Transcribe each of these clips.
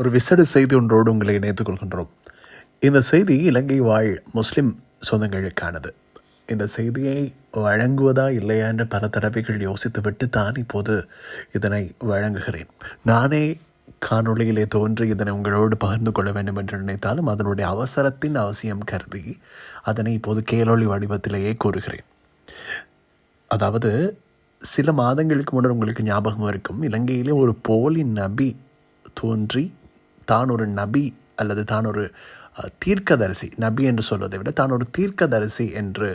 ஒரு விசேட செய்தி ஒன்றோடு உங்களை இணைத்துக் கொள்கின்றோம். இந்த செய்தி இலங்கை வாழ் முஸ்லிம் சொந்தங்களுக்கானது. இந்த செய்தியை வழங்குவதா இல்லையா என்று பல தடவைகள் யோசித்துவிட்டு தான் இப்போது இதனை வழங்குகிறேன். நானே காணொளியிலே தோன்றி இதனை உங்களோடு பகிர்ந்து கொள்ள வேண்டும் என்று நினைத்தாலும் அதனுடைய அவசரத்தின் அவசியம் கருதி அதனை இப்போது கேளொளி வடிவத்திலேயே கூறுகிறேன். அதாவது சில மாதங்களுக்கு முன்னர் உங்களுக்கு ஞாபகம் இருக்கும், இலங்கையிலே ஒரு போலி நபி தோன்றி தான் ஒரு நபி அல்லது தான் ஒரு தீர்க்கதரிசி, நபி என்று சொல்வதை விட தான் ஒரு தீர்க்கதரிசி என்று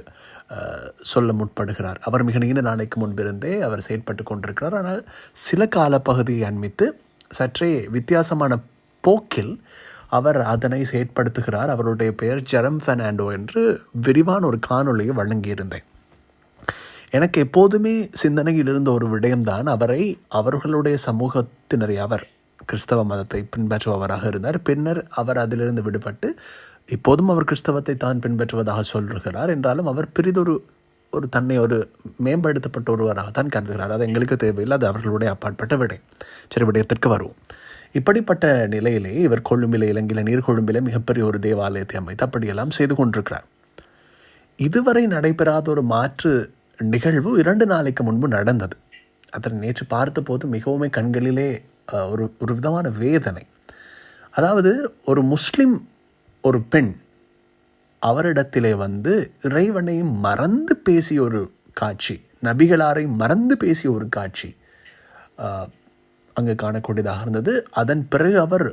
சொல்ல முற்படுகிறார். அவர் மிக நீண்ட நாளைக்கு முன்பிருந்தே அவர் செயற்பட்டு கொண்டிருக்கிறார். ஆனால் சில காலப்பகுதியை அண்மித்து சற்றே வித்தியாசமான போக்கில் அவர் அதனை செயற்படுத்துகிறார். அவருடைய பெயர் ஜெரம் பெர்னாண்டோ என்று விரிவான ஒரு காணொளியை வழங்கியிருந்தேன். எனக்கு எப்போதுமே சிந்தனையில் இருந்த ஒரு விடயம்தான், அவர்களுடைய சமூகத்தினரை, அவர் கிறிஸ்தவ மதத்தை பின்பற்றுபவராக இருந்தார். பின்னர் அவர் அதிலிருந்து விடுபட்டு இப்போதும் அவர் கிறிஸ்தவத்தை தான் பின்பற்றுவதாக சொல்கிறார். என்றாலும் அவர் ஒரு தன்னை ஒரு மேம்படுத்தப்பட்ட ஒருவராகத்தான் கருதுகிறார். அது எங்களுக்கு தேவையில்லை, அது அவர்களுடைய அப்பாற்பட்ட விடயத்திற்கு வருவோம். இப்படிப்பட்ட நிலையிலே இவர் கொழும்பிலே, இலங்கையில் நீர்கொழும்பிலே மிகப்பெரிய ஒரு தேவாலயத்தை அமைத்து அப்படியெல்லாம் செய்து கொண்டிருக்கிறார். இதுவரை நடைபெறாத ஒரு மாற்று நிகழ்வு 2 நாளைக்கு முன்பு நடந்தது. அதனை நேற்று பார்த்தபோது மிகவும் கண்களிலே ஒரு விதமான வேதனை. அதாவது ஒரு முஸ்லிம் ஒரு பெண் அவரிடத்திலே இறைவனை மறந்து பேசிய ஒரு காட்சி, நபிகளாரை மறந்து பேசிய ஒரு காட்சி அங்கு காணக்கூடியதாக இருந்தது. அதன் பிறகு அவர்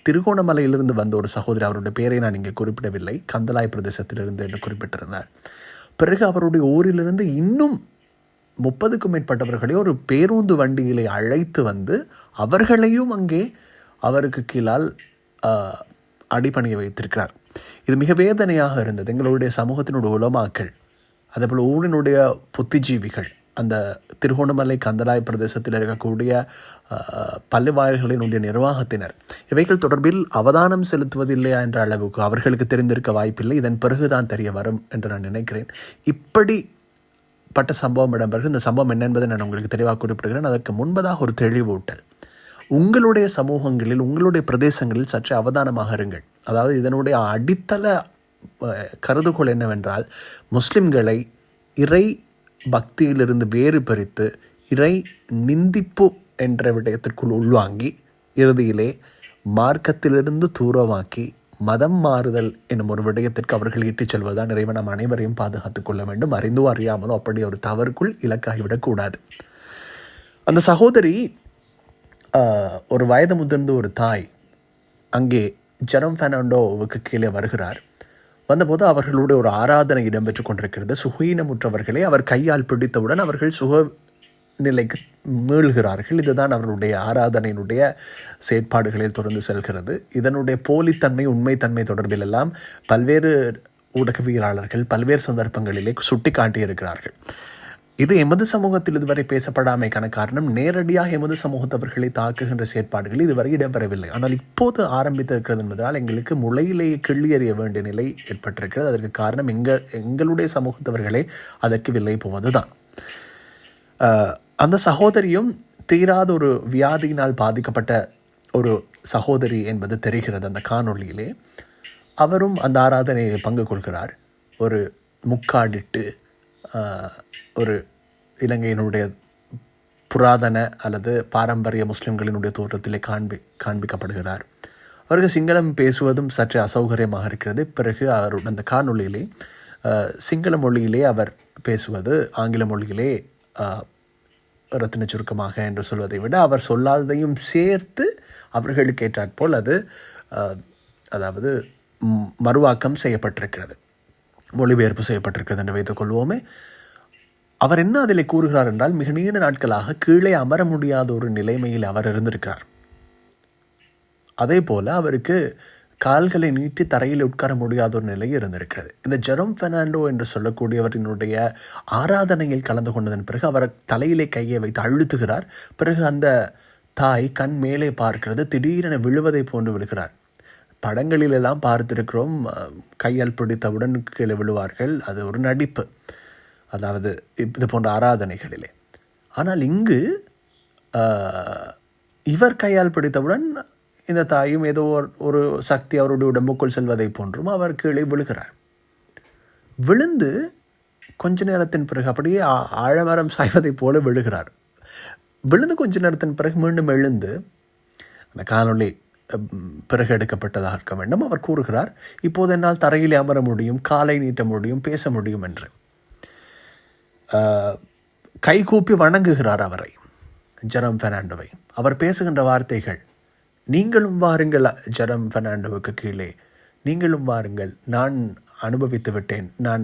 திருகோணமலையிலிருந்து வந்த ஒரு சகோதரி, அவருடைய பெயரை நான் இங்கே குறிப்பிடவில்லை, கந்தலாய் பிரதேசத்திலிருந்து என்று குறிப்பிட்டிருந்தார். பிறகு அவருடைய ஊரிலிருந்து இன்னும் 30க்கும் மேற்பட்டவர்களை ஒரு பேருந்து வண்டியிலே அழைத்து அவர்களையும் அங்கே அவருக்கு கீழால் அடிபணிய வைத்திருக்கிறார். இது மிக வேதனையாக இருந்தது. எங்களுடைய சமூகத்தினுடைய உலமாக்கள், அதேபோல் ஊரினுடைய புத்திஜீவிகள், அந்த திருகோணமலை கந்தலாய் பிரதேசத்தில் இருக்கக்கூடிய பள்ளிவாயல்களினுடைய நிர்வாகத்தினர் இவைகள் தொடர்பில் அவதானம் செலுத்துவதில்லையா என்ற அளவுக்கு அவர்களுக்கு தெரிந்திருக்க வாய்ப்பில்லை. இதன் பிறகுதான் தெரிய வரும் என்று நான் நினைக்கிறேன். இப்படிப்பட்ட சம்பவம் இடம்பெறுகிறது. இந்த சம்பவம் என்ன என்பதை நான் உங்களுக்கு தெளிவாக குறிப்பிடுகிறேன். அதற்கு முன்பதாக ஒரு தெளிவூட்டல். உங்களுடைய சமூகங்களில், உங்களுடைய பிரதேசங்களில் சற்று அவதானமாக இருங்கள். அதாவது இதனுடைய அடித்தள கருதுகோள் என்னவென்றால், முஸ்லிம்களை இறை பக்தியிலிருந்து வேறு பிரித்து இறை நிந்திப்பு என்ற விடயத்திற்குள் உள்வாங்கி இறுதியிலே மார்க்கத்திலிருந்து தூரமாக்கி மதம் மாறுதல் என்னும் ஒரு விடயத்திற்கு அவர்கள் இட்டுச் செல்வதுதான் இறைவன் நம் அனைவரையும் பாதுகாத்து கொள்ள வேண்டும். அறிந்தோ அறியாமலோ அப்படி ஒரு தவறுக்குள் இலக்காகிவிடக்கூடாது. அந்த சகோதரி ஒரு வயது முதிர்ந்த ஒரு தாய் அங்கே ஜெரம் பெர்னாண்டோவுக்கு கீழே வருகிறார். வந்தபோது அவர்களுடைய ஒரு ஆராதனை இடம்பெற்று கொண்டிருக்கிறது. சுகீனமுற்றவர்களை அவர் கையால் பிடித்தவுடன் அவர்கள் சுக நிலைக்கு மீள்கிறார்கள். இதுதான் அவர்களுடைய ஆராதனையினுடைய செயற்பாடுகளில் தொடர்ந்து செல்கிறது. இதனுடைய போலித்தன்மை, உண்மைத்தன்மை தொடர்பில் எல்லாம் பல்வேறு ஊடகவியலாளர்கள் பல்வேறு சந்தர்ப்பங்களிலே சுட்டி காட்டியிருக்கிறார்கள். இது எமது சமூகத்தில் இதுவரை பேசப்படாமைக்கான காரணம், நேரடியாக எமது சமூகத்தவர்களை தாக்குகின்ற செயற்பாடுகள் இதுவரை இடம்பெறவில்லை. ஆனால் இப்போது ஆரம்பித்திருக்கிறது என்பதால் எங்களுக்கு முளையிலேயே கிள்ளி எறிய வேண்டிய நிலை ஏற்பட்டிருக்கிறது. அதற்கு காரணம் எங்களுடைய சமூகத்தவர்களே அதற்கு விலை போவதுதான். அந்த சகோதரியும் தீராத ஒரு வியாதியினால் பாதிக்கப்பட்ட ஒரு சகோதரி என்பது தெரிகிறது. அந்த காணொளியிலே அவரும் அந்த ஆராதனையை பங்கு கொள்கிறார். ஒரு முக்காடிட்டு ஒரு இலங்கையினுடைய புராதன அல்லது பாரம்பரிய முஸ்லிம்களினுடைய தோற்றத்திலே காண்பிக்கப்படுகிறார். அவருக்கு சிங்களம் பேசுவதும் சற்று அசௌகரியமாக இருக்கிறது. பிறகு அவருடைய அந்த காணொளியிலே சிங்கள மொழியிலே அவர் பேசுவது ஆங்கில மொழியிலே ரத்தின சுருக்கமாக என்று சொல்வதை விட அவர் சொல்லாததையும் சேர்த்து அவர்களுக்கு ஏற்றாற்போல் அது அதாவது மறுவாக்கம் செய்யப்பட்டிருக்கிறது, மொழிபெயர்ப்பு செய்யப்பட்டிருக்கிறது என்று வைத்துக் கொள்வோமே. அவர் என்ன அதில் கூறுகிறார் என்றால், மிக நீண்ட நாட்களாக கீழே அமர முடியாத ஒரு நிலைமையில் அவர் இருந்திருக்கிறார். அதே போல் அவருக்கு கால்களை நீட்டி தரையில் உட்கார முடியாத ஒரு நிலை இருந்திருக்கிறது. இந்த ஜெரம் பெர்னாண்டோ என்று சொல்லக்கூடியவரினுடைய ஆராதனையில் கலந்து கொண்டதன் பிறகு அவர் தலையிலே கையை வைத்து அழுத்துகிறார். பிறகு அந்த தாய் கண் மேலே பார்க்கிறது, திடீரென விழுவதை போன்று விழுகிறார். படங்களிலெல்லாம் பார்த்திருக்கிறோம், கையால் பிடித்தவுடன் கீழே விழுவார்கள், அது ஒரு நடிப்பு, அதாவது இது போன்ற ஆராதனைகளிலே. ஆனால் இங்கு இவர் கையால் பிடித்தவுடன் இந்த தாயும் ஏதோ ஒரு சக்தி அவருடைய உடம்புக்குள் செல்வதை போன்றும் அவர் கீழே விழுகிறார். விழுந்து கொஞ்ச நேரத்தின் பிறகு அப்படியே ஆழமரம் சாய்வதைப் போல விழுகிறார். விழுந்து கொஞ்ச நேரத்தின் பிறகு மீண்டும் எழுந்து, அந்த காணொளி பிறகு எடுக்கப்பட்டதாக இருக்க வேண்டும், அவர் கூறுகிறார், இப்போது என்னால் தரையில் அமர முடியும், காலை நீட்ட முடியும், பேச முடியும் என்று கைகூப்பி வணங்குகிறார் அவரை, ஜெரம் பெர்னாண்டோவை. அவர் பேசுகின்ற வார்த்தைகள், நீங்களும் வாருங்கள் ஜெரம் பெர்னாண்டோவுக்கு கீழே, நீங்களும் வாருங்கள், நான் அனுபவித்து விட்டேன், நான்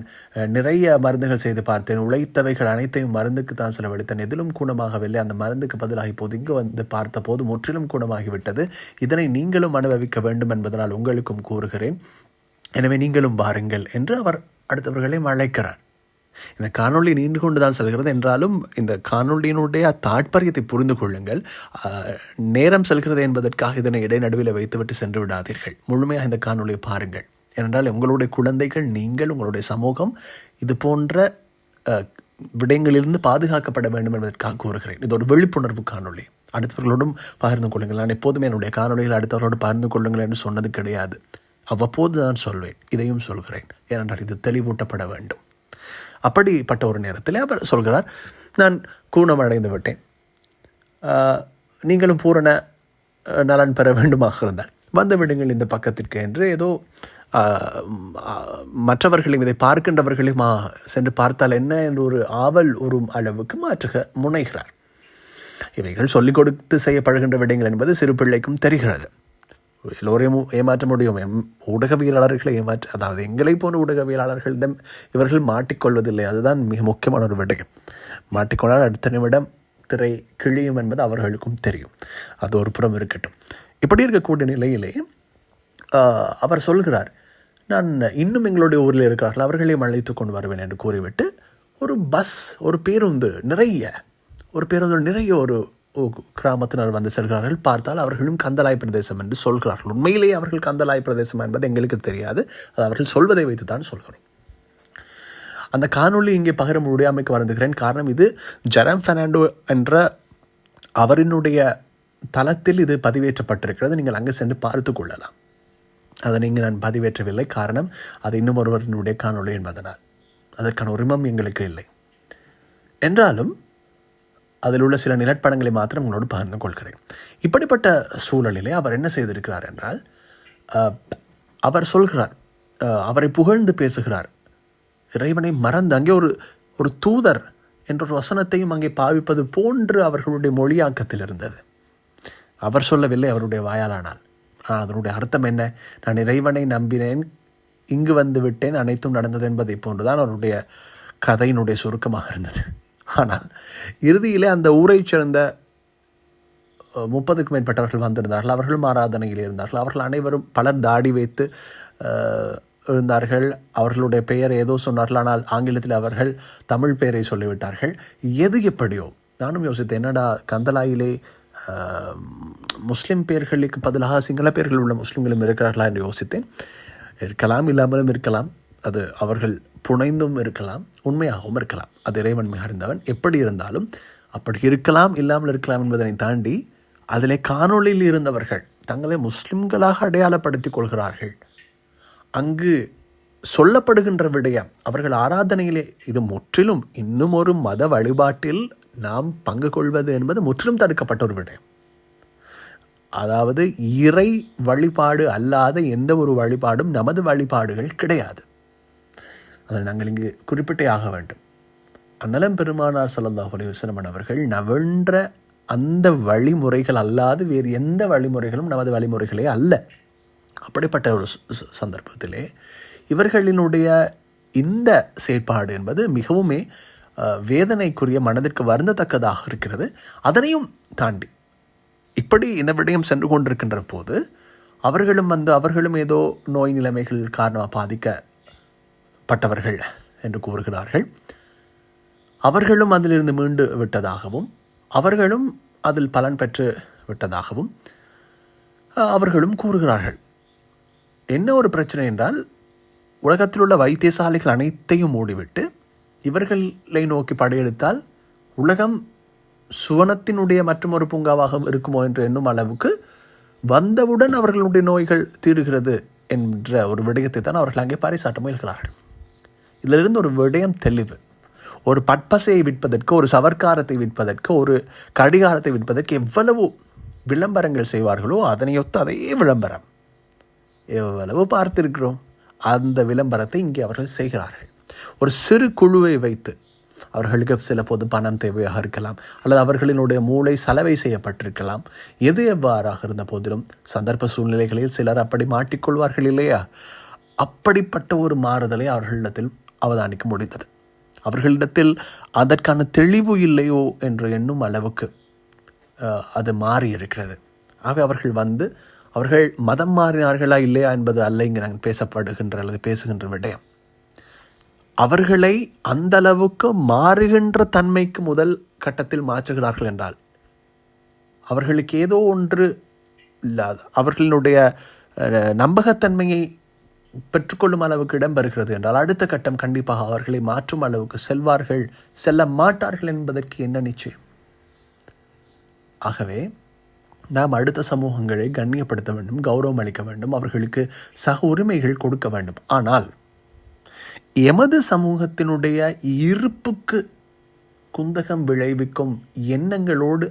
நிறைய மருந்துகள் செய்து பார்த்தேன், உழைத்தவைகள் அனைத்தையும் மருந்துக்கு தான் செலவழித்தேன், எதிலும் குணமாகவில்லை, அந்த மருந்துக்கு பதிலாக இப்போது இங்கு வந்து பார்த்த போது முற்றிலும் குணமாகிவிட்டது, இதனை நீங்களும் அனுபவிக்க வேண்டும் என்பதனால் உங்களுக்கும் கூறுகிறேன், எனவே நீங்களும் வாருங்கள் என்று அவர் அடுத்தவர்களையும் அழைக்கிறார். இந்த காணொளி நீண்டு கொண்டு தான் செல்கிறது என்றாலும் இந்த காணொளியினுடைய தாற்பயத்தை புரிந்து கொள்ளுங்கள். நேரம் செல்கிறது என்பதற்காக இதனை இடைநடுவில் வைத்துவிட்டு சென்று விடாதீர்கள். முழுமையாக இந்த காணொளியை பாருங்கள். ஏனென்றால் உங்களுடைய குழந்தைகள், நீங்கள், உங்களுடைய சமூகம் இது போன்ற விடயங்களிலிருந்து பாதுகாக்கப்பட வேண்டும் என்பதற்காக கூறுகிறேன். இது ஒரு விழிப்புணர்வு காணொளி. அடுத்தவர்களோடும் பகிர்ந்து கொள்ளுங்கள். நான் எப்போதுமே என்னுடைய காணொளியில் அடுத்தவர்களோடு பகிர்ந்து கொள்ளுங்கள் என்று சொன்னது கிடையாது. அவ்வப்போது தான் சொல்வேன், இதையும் சொல்கிறேன். ஏனென்றால் இது தெளிவூட்டப்பட வேண்டும். அப்படிப்பட்ட ஒரு நேரத்தில் அவர் சொல்கிறார், நான் கூணமடைந்து விட்டேன், நீங்களும் பூரண நலன் பெற வேண்டுமாக இருந்தால் வந்து விடுங்கள் இந்த பக்கத்திற்கு என்று ஏதோ மற்றவர்களையும் இதை பார்க்கின்றவர்களையும் சென்று பார்த்தால் என்ன என்று ஒரு ஆவல் உறும் அளவுக்கு முனைகிறார். இவைகள் சொல்லிக் கொடுத்து செய்யப்படுகின்ற விடயங்கள் என்பது சிறு பிள்ளைக்கும் தெரிகிறது. எல்லோரையும் ஏமாற்ற முடியும். ஊடகவியலாளர்களை அதாவது எங்களை போன்ற ஊடகவியலாளர்களிடம் இவர்கள் மாட்டிக்கொள்வதில்லை. அதுதான் மிக முக்கியமான ஒரு விடயம். மாட்டிக்கொண்டால் அடுத்த நிமிடம் திரை கிழியும் என்பது அவர்களுக்கும் தெரியும். அது ஒரு புறம் இருக்கட்டும். இப்படி இருக்கக்கூடிய நிலையிலே அவர் சொல்கிறார், நான் இன்னும் எங்களுடைய ஊரில் இருக்கிறார்கள், அவர்களையும் அழைத்து கொண்டு வருவேன் என்று கூறிவிட்டு ஒரு பேருந்து நிறைய ஒரு கிராமத்தினர் வந்து செல்கிறார்கள். பார்த்தால் அவர்களும் கந்தலாய் பிரதேசம் என்று சொல்கிறார்கள். உண்மையிலேயே அவர்கள் கந்தலாய் பிரதேசம் என்பது எங்களுக்கு தெரியாது. அது அவர்கள் சொல்வதை வைத்து தான் சொல்கிறோம். அந்த காணொளி இங்கே பகிர முடியாமைக்கு வருந்துகிறேன். காரணம், இது ஜெரம் பெர்னாண்டோ என்ற அவரினுடைய தளத்தில் இது பதிவேற்றப்பட்டிருக்கிறது. நீங்கள் அங்கே சென்று பார்த்து கொள்ளலாம். அதை நீங்கள் நான் பதிவேற்றவில்லை. காரணம், அது இன்னும் ஒருவரினுடைய காணொளி என்பதனால் அதற்கான உரிமம் எங்களுக்கு இல்லை. என்றாலும் அதில் உள்ள சில நிலப்படங்களை மாத்திரம் உங்களோடு பகிர்ந்து கொள்கிறேன். இப்படிப்பட்ட சூழலிலே அவர் என்ன செய்திருக்கிறார் என்றால், அவர் சொல்கிறார், அவரை புகழ்ந்து பேசுகிறார், இறைவனை மறந்து அங்கே ஒரு தூதர் என்ற ஒரு வசனத்தையும் அங்கே பாவிப்பது போன்று அவர்களுடைய மொழியாக்கத்தில் இருந்தது. அவர் சொல்லவில்லை, அவருடைய வாயாலானால். ஆனால் அதனுடைய அர்த்தம் என்ன? நான் இறைவனை நம்பினேன், இங்கு வந்து விட்டேன், அனைத்தும் நடந்தது என்பதை போன்றுதான் அவருடைய கதையினுடைய சுருக்கமாக இருந்தது. ஆனால் இறுதியிலே அந்த ஊரைச் சேர்ந்த 30க்கும் மேற்பட்டவர்கள் வந்திருந்தார்கள். அவர்களும் ஆராதனையில் இருந்தார்கள். அவர்கள் அனைவரும் பலர் தாடி வைத்து இருந்தார்கள். அவர்களுடைய பெயர் ஏதோ சொன்னார்கள். ஆனால் ஆங்கிலத்தில் அவர்கள் தமிழ் பெயரை சொல்லிவிட்டார்கள். எது எப்படியோ நானும் யோசித்தேன், என்னடா கந்தலாயிலே முஸ்லீம் பெயர்களுக்கு பதிலாக சிங்கள பெயர்கள் உள்ள முஸ்லீம்களும் இருக்கிறார்களா என்று யோசித்தேன். இருக்கலாம், இல்லாமலும் இருக்கலாம். அது அவர்கள் புனைந்தும் இருக்கலாம், உண்மையாகவும் இருக்கலாம். அது இறைவன் மிக அறிந்தவன். எப்படி இருந்தாலும் அப்படி இருக்கலாம், இல்லாமல் இருக்கலாம் என்பதனை தாண்டி அதிலே காணொளியில் இருந்தவர்கள் தங்களை முஸ்லிம்களாக அடையாளப்படுத்திக் கொள்கிறார்கள். அங்கு சொல்லப்படுகின்ற விடயம், அவர்கள் ஆராதனையிலே இது முற்றிலும் இன்னும் ஒரு மத வழிபாட்டில் நாம் பங்கு கொள்வது என்பது முற்றிலும் தடுக்கப்பட்ட ஒரு விடயம். அதாவது இறை வழிபாடு அல்லாத எந்த ஒரு வழிபாடும் நமது வழிபாடுகள் கிடையாது. அதை நாங்கள் இங்கு குறிப்பிட்டே ஆக வேண்டும். அண்ணலம் பெருமானார் ஸல்லல்லாஹு அலைஹி வஸல்லம் அவர்கள் நவென்ற அந்த வழிமுறைகள் அல்லாது வேறு எந்த வழிமுறைகளும் நமது வழிமுறைகளே அல்ல. அப்படிப்பட்ட ஒரு சந்தர்ப்பத்திலே இவர்களினுடைய இந்த செயற்பாடு என்பது மிகவுமே வேதனைக்குரிய, மனதிற்கு வருந்தத்தக்கதாக இருக்கிறது. அதனையும் தாண்டி இப்படி இந்த விடயம் சென்று கொண்டிருக்கின்ற போது அவர்களும் ஏதோ நோய் நிலைமைகள் காரணமாக பாதிக்கப்பட்டவர்கள் என்று கூறுகிறார்கள். அவர்களும் அதிலிருந்து மீண்டு விட்டதாகவும் அவர்களும் அதில் பலன் பெற்று விட்டதாகவும் அவர்களும் கூறுகிறார்கள். என்ன ஒரு பிரச்சனை என்றால், உலகத்தில் உள்ள வைத்தியசாலைகள் அனைத்தையும் மூடிவிட்டு இவர்களை நோக்கி படையெடுத்தால் உலகம் சுவனத்தினுடைய மற்றும் ஒரு பூங்காவாக இருக்குமோ என்று எண்ணும் அளவுக்கு வந்தவுடன் அவர்களுடைய நோய்கள் தீருகிறது என்ற ஒரு விடயத்தை தான் அவர்கள் அங்கே பறைசாட்ட முயல்கிறார்கள். இதிலிருந்து ஒரு விடயம் தெளிவு. ஒரு பட்பசையை விற்பதற்கு, ஒரு சவர்க்காரத்தை விற்பதற்கு, ஒரு கடிகாரத்தை விற்பதற்கு எவ்வளவு விளம்பரங்கள் செய்வார்களோ அதனையொத்து அதே விளம்பரம் எவ்வளவு பார்த்திருக்கிறோம். அந்த விளம்பரத்தை இங்கே அவர்கள் செய்கிறார்கள். ஒரு சிறு குழுவை வைத்து, அவர்களுக்கு சில போது பணம் தேவையாக இருக்கலாம், அல்லது அவர்களினுடைய மூளை சலவை செய்யப்பட்டிருக்கலாம். எது எவ்வாறாக இருந்த போதிலும் சந்தர்ப்ப சூழ்நிலைகளில் சிலர் அப்படி மாட்டிக்கொள்வார்கள் இல்லையா? அப்படிப்பட்ட ஒரு மாறுதலை அவர்களிடத்தில் அவதானிக்க முடிந்தது. அவர்களிடத்தில் அதற்கான தெளிவு இல்லையோ என்று எண்ணும் அளவுக்கு அது மாறி இருக்கிறது. ஆக அவர்கள் மதம் மாறினார்களா இல்லையா என்பது அல்ல இங்கு நாங்கள் பேசப்படுகின்ற அல்லது பேசுகின்ற விடயம். அவர்களை அந்த அளவுக்கு மாறுகின்ற தன்மைக்கு முதல் கட்டத்தில் மாற்றுகிறார்கள் என்றால் அவர்களுக்கு ஏதோ ஒன்று இல்லாத, அவர்களுடைய நம்பகத்தன்மையை பெற்றுக்கொள்ளும் அளவுக்கு இடம் பெறுகிறது என்றால் அடுத்த கட்டம் கண்டிப்பாக அவர்களை மாற்றும் அளவுக்கு செல்ல மாட்டார்கள் என்பதற்கு என்ன நிச்சயம்? ஆகவே நாம் அடுத்த சமூகங்களை கண்ணியப்படுத்த வேண்டும், கௌரவம் அளிக்க வேண்டும், அவர்களுக்கு சக உரிமைகள் கொடுக்க வேண்டும். ஆனால் எமது சமூகத்தினுடைய இருப்புக்கு குந்தகம் விளைவிக்கும் எண்ணங்களோடு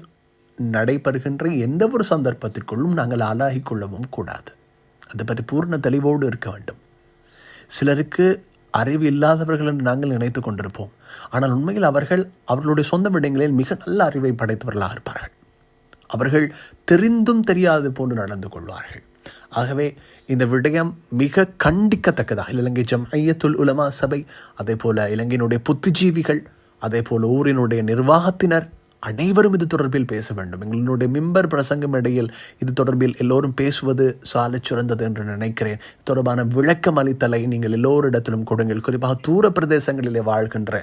நடைபெறுகின்ற எந்த ஒரு சந்தர்ப்பத்திற்குள்ளும் நாங்கள் ஆளாகிக் கொள்ளவும் கூடாது. அதை பற்றி பூர்ண தெளிவோடு இருக்க வேண்டும். சிலருக்கு அறிவு இல்லாதவர்கள் என்று நாங்கள் நினைத்து கொண்டிருப்போம். ஆனால் உண்மையில் அவர்களுடைய சொந்த விடயங்களில் மிக நல்ல அறிவை படைத்தவர்களாக இருப்பார்கள். அவர்கள் தெரிந்தும் தெரியாது போன்று நடந்து கொள்வார்கள். ஆகவே இந்த விடயம் மிக கண்டிக்கத்தக்கதாக இலங்கை ஜம்இய்யத்துல் உலமா சபை, அதே போல இலங்கையினுடைய புத்திஜீவிகள், அதே போல ஊரினுடைய நிர்வாகத்தினர் அனைவரும் இது தொடர்பில் பேச வேண்டும். எங்களுடைய மிம்பர் பிரசங்கம் இடையில் இது தொடர்பில் எல்லோரும் பேசுவது சாலை சிறந்தது என்று நினைக்கிறேன். தொடர்பான விளக்கம் அளித்தலை நீங்கள் எல்லோரிடத்திலும் கொடுங்கள். குறிப்பாக தூர பிரதேசங்களிலே வாழ்கின்ற,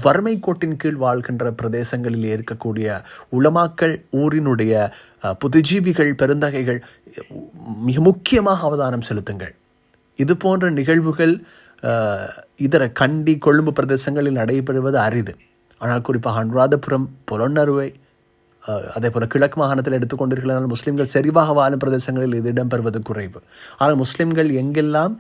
வறுமை கோட்டின் கீழ் வாழ்கின்ற பிரதேசங்களிலே இருக்கக்கூடிய உலமாக்கள், ஊரினுடைய புத்திஜீவிகள், பெருந்தகைகள் மிக முக்கியமாக அவதானம் செலுத்துங்கள். இது போன்ற நிகழ்வுகள் இதர கண்டி, கொழும்பு பிரதேசங்களில் நடைபெறுவது அரிது. ஆனால் குறிப்பாக அனுராதபுரம், புலனறுவை, அதே போல் கிழக்கு மாகாணத்தில் எடுத்துக்கொண்டிருக்கிறார்கள். முஸ்லீம்கள் செறிவாக வாழும் பிரதேசங்களில் இது இடம்பெறுவது குறைவு. ஆனால் முஸ்லீம்கள் எங்கெல்லாம்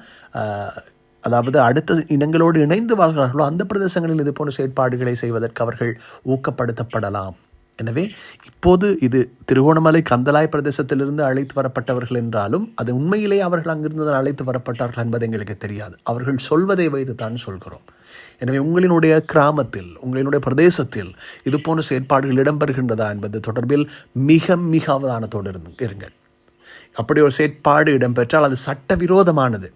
அதாவது அடுத்த இனங்களோடு இணைந்து வாழ்கிறார்களோ அந்த பிரதேசங்களில் இது போன்ற செயற்பாடுகளை செய்வதற்கு அவர்கள் ஊக்கப்படுத்தப்படலாம். எனவே இப்போது இது திருகோணமலை கந்தலாய் பிரதேசத்திலிருந்து அழைத்து வரப்பட்டவர்கள் என்றாலும் அது உண்மையிலேயே அவர்கள் அங்கிருந்து அழைத்து வரப்பட்டார்கள் என்பது எங்களுக்கு தெரியாது. அவர்கள் சொல்வதை வைத்து தான் சொல்கிறோம். எனவே உங்களினுடைய கிராமத்தில், உங்களினுடைய பிரதேசத்தில் இது போன்ற செயற்பாடுகள் இடம்பெறுகின்றதா என்பது தொடர்பில் மிக மிக அவதானத்தோடு இருங்கள். அப்படி ஒரு செயற்பாடு இடம்பெற்றால் அது சட்டவிரோதமானது,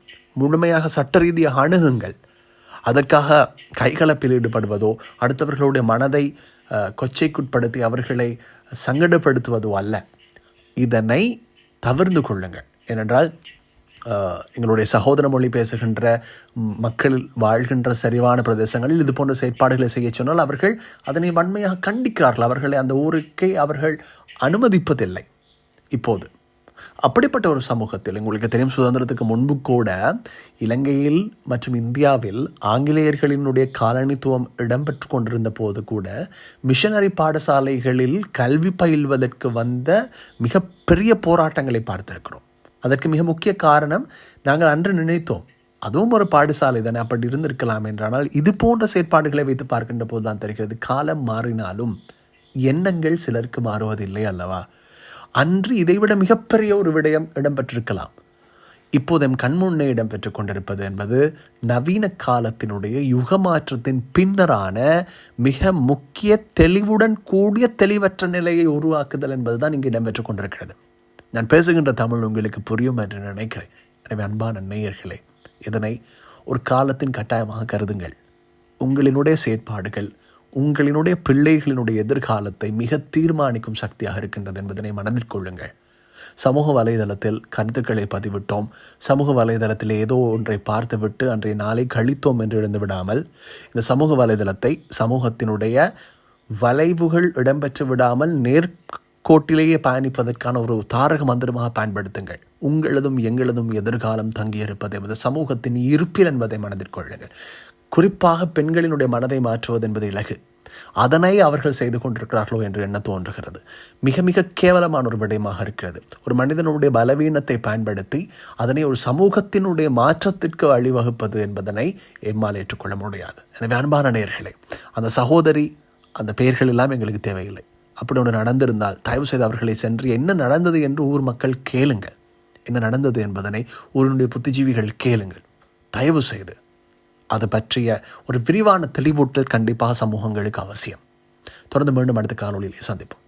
முழுமையாக சட்ட ரீதியாக அணுகுங்கள். அதற்காக கைகலப்பில் ஈடுபடுவதோ அடுத்தவர்களுடைய மனதை கொச்சைக்குட்படுத்தி அவர்களை சங்கடப்படுத்துவதோ அல்ல. இதனை தவிர்த்து கொள்ளுங்கள். ஏனென்றால் எங்களுடைய சகோதர மொழி பேசுகின்ற மக்கள் வாழ்கின்ற சரிவான பிரதேசங்களில் இது போன்ற செயற்பாடுகளை செய்ய சொன்னால் அவர்கள் அதனை வன்மையாக கண்டிக்கிறார்கள். அவர்களை அந்த ஊருக்கே அவர்கள் அனுமதிப்பதில்லை. இப்போது அப்படிப்பட்ட ஒரு சமூகத்தில் உங்களுக்கு தெரியும், சுதந்திரத்துக்கு முன்பு கூட இலங்கையில் மற்றும் இந்தியாவில் ஆங்கிலேயர்களினுடைய காலனித்துவம் இடம்பெற்று கொண்டிருந்த போது கூட மிஷனரி பாடசாலைகளில் கல்வி பயில்வதற்கு வந்த மிகப்பெரிய போராட்டங்களை பார்த்திருக்கிறோம். அதற்கு மிக முக்கிய காரணம், நாங்கள் அன்று நினைத்தோம் அதுவும் ஒரு பாடசாலை தானே, அப்படி இருந்திருக்கலாம் என்றானால் இது போன்ற செயற்பாடுகளை வைத்து பார்க்கின்ற போது தான் தெரிகிறது காலம் மாறினாலும் எண்ணங்கள் சிலருக்கு மாறுவதில்லை அல்லவா? அன்று இதைவிட மிகப்பெரிய ஒரு விடயம் இடம்பெற்றிருக்கலாம். இப்போது எம் கண்முன்னே இடம்பெற்று கொண்டிருப்பது என்பது நவீன காலத்தினுடைய யுக மாற்றத்தின் பின்னரான மிக முக்கிய தெளிவுடன் கூடிய தெளிவற்ற நிலையை உருவாக்குதல் என்பதுதான் இங்கு இடம்பெற்று கொண்டிருக்கிறது. நான் பேசுகின்ற தமிழ் உங்களுக்கு புரியும் என்று நினைக்கிறேன். எனவே அன்பான நேயர்களே, இதனை ஒரு காலத்தின் கட்டாயமாக கருதுங்கள். உங்களினுடைய செயற்பாடுகள் உங்களினுடைய பிள்ளைகளினுடைய எதிர்காலத்தை மிக தீர்மானிக்கும் சக்தியாக இருக்கின்றது என்பதனை மனதில் கொள்ளுங்கள். சமூக வலைதளத்தில் கருத்துக்களை பதிவிட்டோம், சமூக வலைதளத்தில் ஏதோ ஒன்றை பார்த்துவிட்டு அன்றைய நாளை கழித்தோம் என்று இருந்து விடாமல் இந்த சமூக வலைதளத்தை சமூகத்தினுடைய வளைவுகள் இடம்பெற்று விடாமல் நேர்கோட்டிலேயே பயணிப்பதற்கான ஒரு தாரக மந்திரமாக பயன்படுத்துங்கள். உங்களதும் எங்களதும் எதிர்காலம் தங்கியிருப்பது என்பது சமூகத்தின் இருப்பில் என்பதை மனதில் கொள்ளுங்கள். குறிப்பாக பெண்களினுடைய மனதை மாற்றுவது என்பது இலகு. அதனை அவர்கள் செய்து கொண்டிருக்கிறார்களோ என்று எண்ண தோன்றுகிறது. மிக மிக கேவலமான ஒரு விடயமாக இருக்கிறது. ஒரு மனிதனுடைய பலவீனத்தை பயன்படுத்தி அதனை ஒரு சமூகத்தினுடைய மாற்றத்திற்கு வழிவகுப்பது என்பதனை எம்மால் ஏற்றுக்கொள்ள முடியாது. எனவே அன்பான நேயர்களே, அந்த சகோதரி அந்த பெயர்கள் எல்லாம் எங்களுக்கு தேவையில்லை. அப்படி ஒன்று நடந்திருந்தால் தயவு செய்து அவர்களை சென்று என்ன நடந்தது என்று ஊர் மக்கள் கேளுங்கள். என்ன நடந்தது என்பதனை ஊரினுடைய புத்திஜீவிகள் கேளுங்கள். தயவு செய்து அது பற்றிய ஒரு விரிவான தெளிவூட்டல் கண்டிப்பாக சமூகங்களுக்கு அவசியம். தொடர்ந்து மீண்டும் அடுத்த காணொளியிலே சந்திப்போம்.